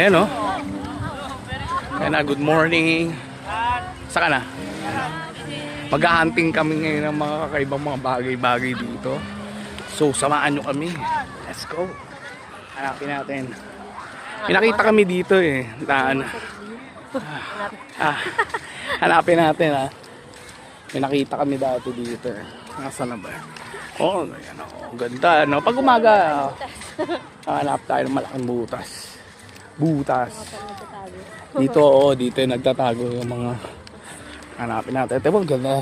Ayan o. Ayan na, good morning. Saka na? Mag-hunting kami ngayon ng mga kakaibang mga bagay-bagay dito. So, samahan nyo kami. Let's go. Hanapin natin. Pinakita kami dito eh. Hanapin natin ha. Pinakita kami dati dito eh. Nasaan na ba? Oh, ayan o. Ganda no. Pag umaga, hanap tayo ng malaking butas. Butas. Dito oo, dito yung nagtatago yung mga hanapin natin. Ito bang ganda.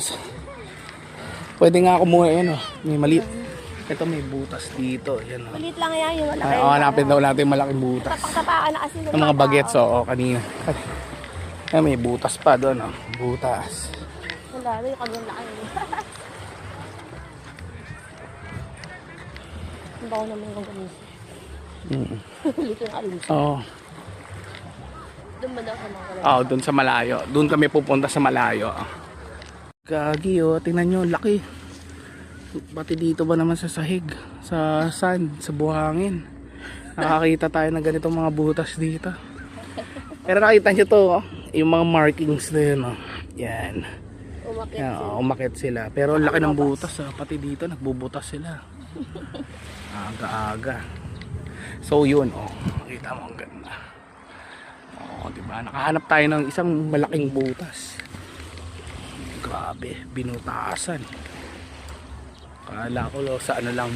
Pwede nga ako muna yan o. May maliit. Ito may butas dito. Yan o. Maliit lang yan yung malaki. Hanapin daw natin yung malaking butas. Tapang-tapaan na kasi. Yung mga bagets oo, kanina. Ay, may butas pa doon o. Butas. Wala, yung kanyang laki. Ang bago naman yung gamis. Lito yung alis. Oo. Doon ba daw sa mga kalala? Oo, doon sa malayo. Doon kami pupunta sa malayo. Gagi oh, tingnan nyo, laki. Pati dito ba naman sa sahig, sa sand, sa buhangin. Nakakita tayo ng ganitong mga butas dito. Pero nakita nyo to, oh, yung mga markings na yun. Oh. Yan. Umakit Yan, sila. umakit sila. Pero ang laki ng butas. Oh. Pati dito, nagbubutas sila. Aga-aga. So yun, oh. Makita mo ang ganda. Oh, diba? Nakahanap tayo ng isang malaking butas. Grabe, binutasan. Kala ko sa ano lang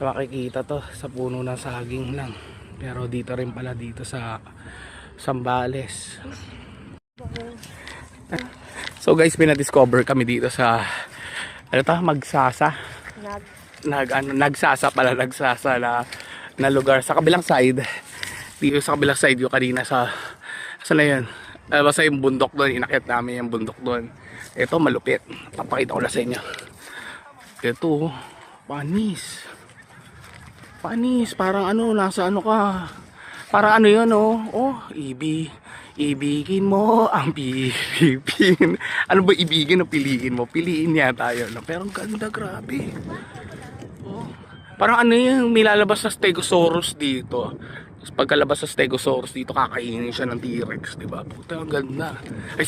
makikita to sa puno ng saging lang. Pero dito rin pala dito sa Zambales. So guys, pinadiscover kami dito sa ano to, Magsasa. Nagsasa na lugar sa kabilang side. Dito sa kabilang side yung kanina sa na yun. Basta yung bundok doon, inakyat namin yung bundok doon. Ito malupit. Papakita ko na sa inyo. Ito, panis. Panis, parang ano, nasa ano ka. Parang ano yun, oh. Oh, ibigin mo ang Pilipin. Ano ba ibigin o piliin mo? Piliin niya tayo. No? Pero ang ganda, grabe. Oh. Parang ano yung milalabas sa Stegosaurus dito. Tapos pagkalabas sa Stegosaurus dito, kakainin siya ng T-Rex, diba? Puta, ang ganda. Ay,